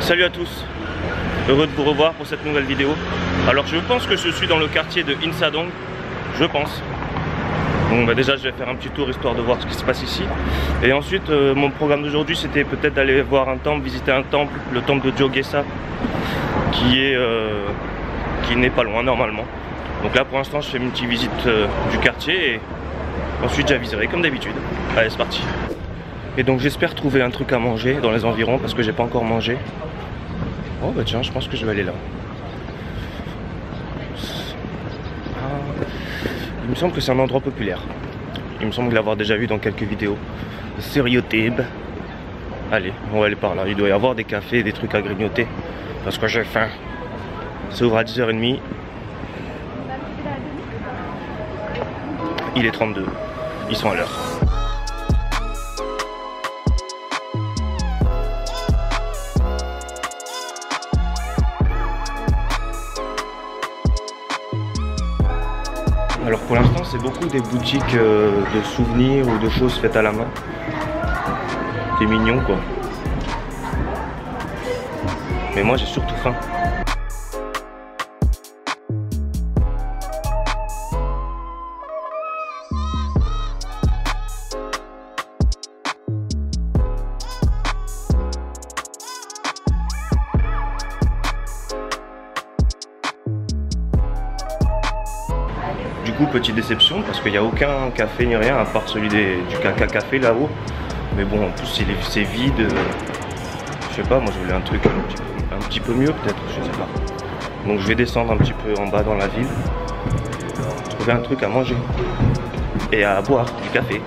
Salut à tous, heureux de vous revoir pour cette nouvelle vidéo. Alors je pense que je suis dans le quartier de Insadong, je pense. Bon bah déjà je vais faire un petit tour histoire de voir ce qui se passe ici. Et ensuite mon programme d'aujourd'hui c'était peut-être d'aller voir un temple, visiter un temple, le temple de Jogesa, qui n'est pas loin normalement. Donc là pour l'instant je fais une petite visite du quartier et ensuite j'aviserai comme d'habitude. Allez c'est parti. Et donc j'espère trouver un truc à manger dans les environs parce que j'ai pas encore mangé. Oh bah tiens, je pense que je vais aller là. Il me semble que c'est un endroit populaire. Il me semble l'avoir déjà vu dans quelques vidéos sur YouTube. Allez, on va aller par là. Il doit y avoir des cafés, des trucs à grignoter parce que j'ai faim. Ça ouvre à 10h30. Il est 32. Ils sont à l'heure. Alors pour l'instant c'est beaucoup des boutiques de souvenirs ou de choses faites à la main. C'est mignon quoi. Mais moi j'ai surtout faim. Du coup, petite déception parce qu'il n'y a aucun café ni rien à part celui du Caca Café là-haut. Mais bon, en plus c'est vide. Je sais pas, moi je voulais un truc un petit peu mieux peut-être, je sais pas. Donc je vais descendre un petit peu en bas dans la ville, trouver un truc à manger et à boire du café.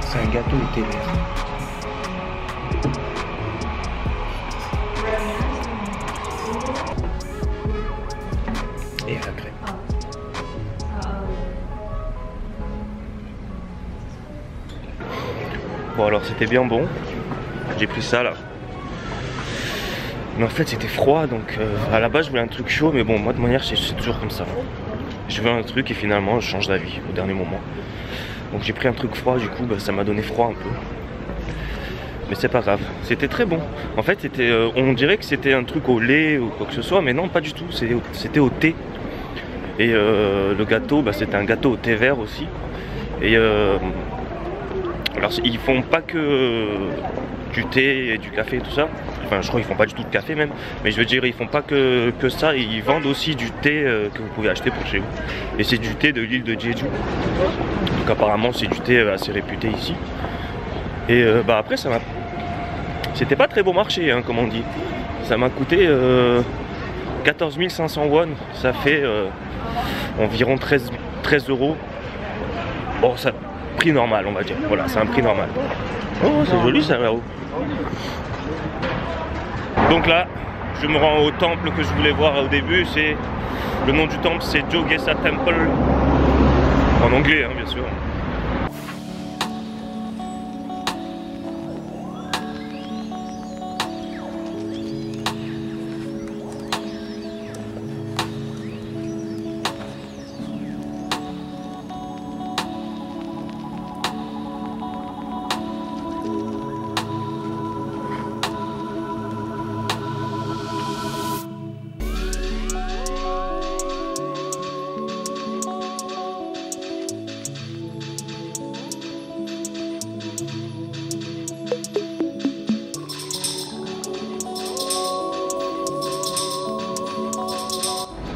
C'est un gâteau au thé vert. Et à la crème. Bon alors c'était bien bon. J'ai pris ça là. Mais en fait c'était froid donc à la base je voulais un truc chaud mais bon moi de manière c'est toujours comme ça. Je veux un truc et finalement je change d'avis au dernier moment. Donc j'ai pris un truc froid, du coup bah, ça m'a donné froid un peu. Mais c'est pas grave, c'était très bon. En fait c'était, on dirait que c'était un truc au lait ou quoi que ce soit, mais non pas du tout, c'était au thé. Et le gâteau, bah, c'était un gâteau au thé vert aussi. Et alors ils font pas que du thé et du café et tout ça. Enfin je crois qu'ils font pas du tout de café même. Mais je veux dire ils font pas que ça, ils vendent aussi du thé que vous pouvez acheter pour chez vous. Et c'est du thé de l'île de Jeju. Donc apparemment c'est du thé assez réputé ici. Et bah après ça m'a... C'était pas très bon marché hein, comme on dit. Ça m'a coûté 14 500 won. Ça fait environ 13 euros. Bon ça, prix normal on va dire. Voilà c'est un prix normal. Oh c'est joli ça là-haut. Donc là je me rends au temple que je voulais voir au début. C'est le nom du temple c'est Jogesa Temple. En anglais, hein, bien sûr.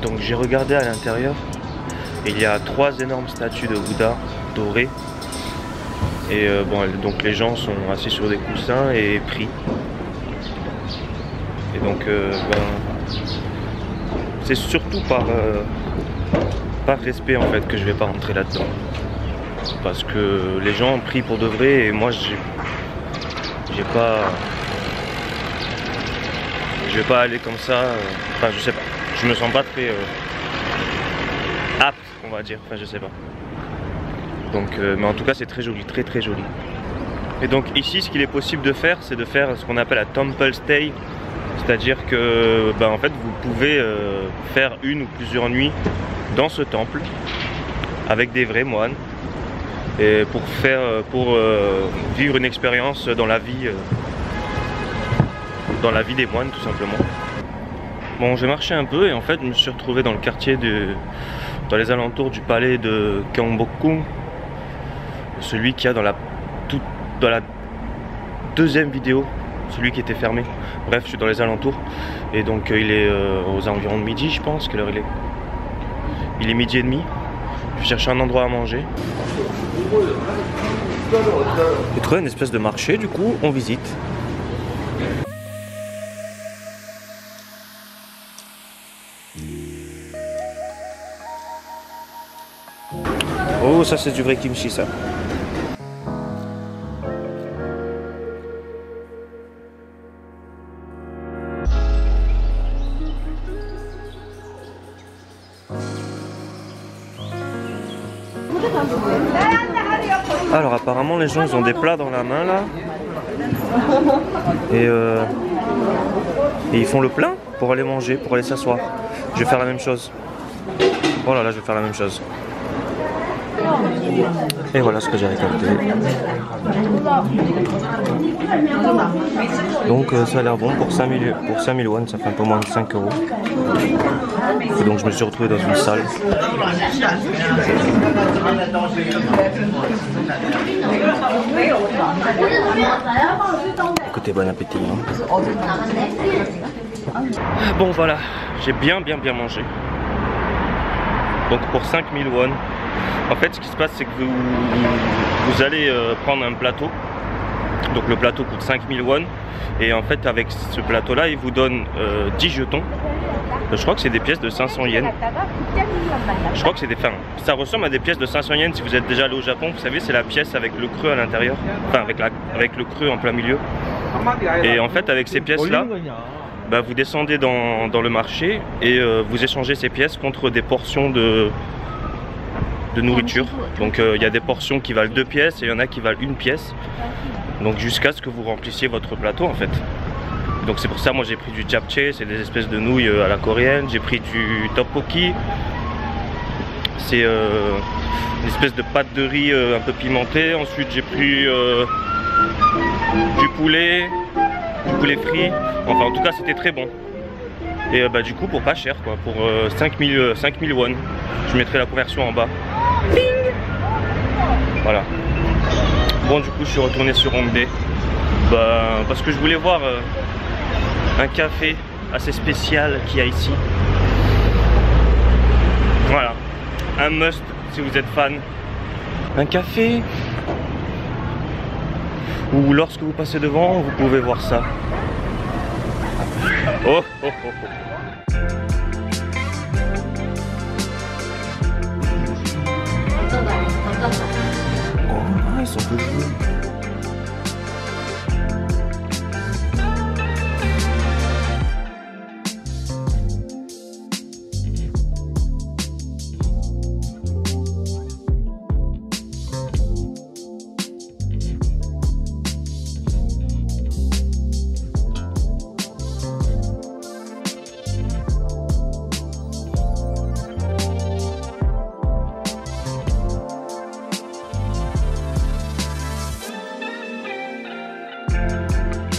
Donc j'ai regardé à l'intérieur et il y a 3 énormes statues de Bouddha dorées. Et bon, donc les gens sont assis sur des coussins et prient. Et donc ben, c'est surtout par respect en fait que je vais pas rentrer là-dedans. Parce que les gens prient pour de vrai et moi j'ai pas... Je vais pas aller comme ça, enfin je sais pas, je me sens pas très on va dire, enfin je sais pas. Donc, mais en tout cas c'est très joli, très très joli. Et donc ici ce qu'il est possible de faire, c'est de faire ce qu'on appelle un temple stay. C'est-à-dire que en fait vous pouvez faire une ou plusieurs nuits dans ce temple avec des vrais moines et pour vivre une expérience dans la vie des moines tout simplement. Bon, j'ai marché un peu et en fait je me suis retrouvé dans le quartier dans les alentours du palais de Gyeongbokgung, celui qu'il y a dans la deuxième vidéo, celui qui était fermé. Bref, je suis dans les alentours et donc il est aux environs de midi, je pense. Quelle heure il est? Il est midi et demi. Je vais chercher un endroit à manger. J'ai trouvé une espèce de marché, du coup on visite. Oh, ça c'est du vrai kimchi ça. Alors apparemment les gens ils ont des plats dans la main là et ils font le plein pour aller manger, pour aller s'asseoir. Je vais faire la même chose. Oh là là, je vais faire la même chose. Et voilà ce que j'ai récolté. Donc ça a l'air bon pour 5000 won, ça fait un peu moins de 5 €. Et donc je me suis retrouvé dans une salle. Écoutez, bon appétit. Hein. Bon voilà, j'ai bien mangé. Donc pour 5000 won. En fait ce qui se passe c'est que vous allez prendre un plateau. Donc le plateau coûte 5000 won. Et en fait avec ce plateau là il vous donne 10 jetons. Je crois que c'est des pièces de 500 yens. Je crois que c'est des... Enfin, ça ressemble à des pièces de 500 yens si vous êtes déjà allé au Japon. Vous savez c'est la pièce avec le creux à l'intérieur. Enfin avec le creux en plein milieu. Et en fait avec ces pièces là vous descendez dans le marché et vous échangez ces pièces contre des portions de nourriture. Donc il y a des portions qui valent 2 pièces et il y en a qui valent 1 pièce. Donc jusqu'à ce que vous remplissiez votre plateau en fait. Donc c'est pour ça moi j'ai pris du japchae, c'est des espèces de nouilles à la coréenne. J'ai pris du tteokbokki. C'est une espèce de pâte de riz un peu pimentée. Ensuite j'ai pris du poulet frit. Enfin en tout cas c'était très bon. Et du coup pour pas cher quoi, pour 5000 won. Je mettrai la conversion en bas. Ping. Voilà. Bon du coup je suis retourné sur Hongdae. Parce que je voulais voir un café assez spécial qu'il y a ici. Voilà. Un must si vous êtes fan. Un café où lorsque vous passez devant vous pouvez voir ça. Oh oh oh oh. Oh, ils sont peu cool.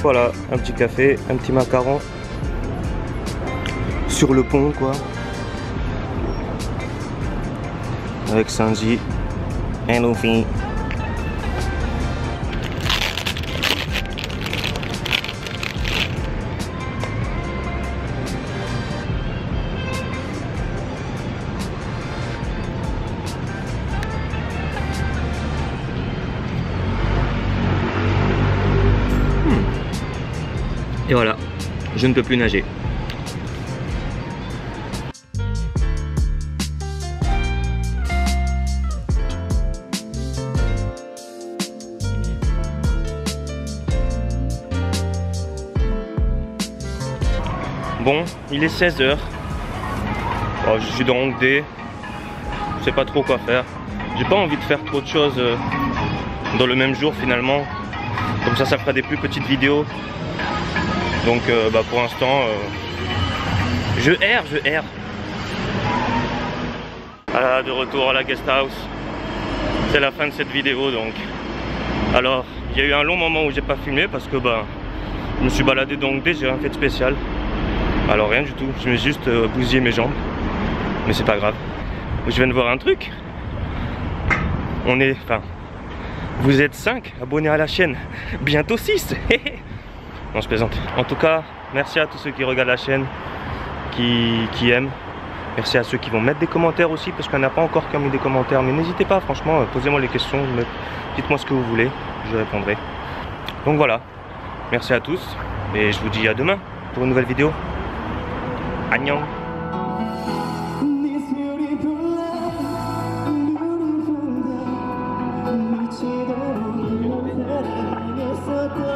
Voilà, un petit café, un petit macaron sur le pont quoi, avec Sanji et Luffy. Et voilà, je ne peux plus nager. Bon, il est 16 h. Oh, je suis dans Hongdae. sais pas trop quoi faire. J'ai pas envie de faire trop de choses dans le même jour finalement. Comme ça fera des plus petites vidéos. Donc bah, pour l'instant, je erre. Voilà, de retour à la guest house. C'est la fin de cette vidéo donc. Alors, il y a eu un long moment où j'ai pas filmé parce que bah, je me suis baladé donc j'ai rien fait de spécial. Alors rien du tout, je me suis juste bousillé mes jambes. Mais c'est pas grave. Je viens de voir un truc. Vous êtes 5 abonnés à la chaîne. Bientôt 6. Non, je plaisante. En tout cas, merci à tous ceux qui regardent la chaîne, qui aiment. Merci à ceux qui vont mettre des commentaires aussi, parce qu'il n'y en a pas encore qui ont mis des commentaires. Mais n'hésitez pas, franchement, posez-moi les questions, dites-moi ce que vous voulez, je répondrai. Donc voilà, merci à tous, et je vous dis à demain pour une nouvelle vidéo. Annyeong. 미치도록 사랑했었던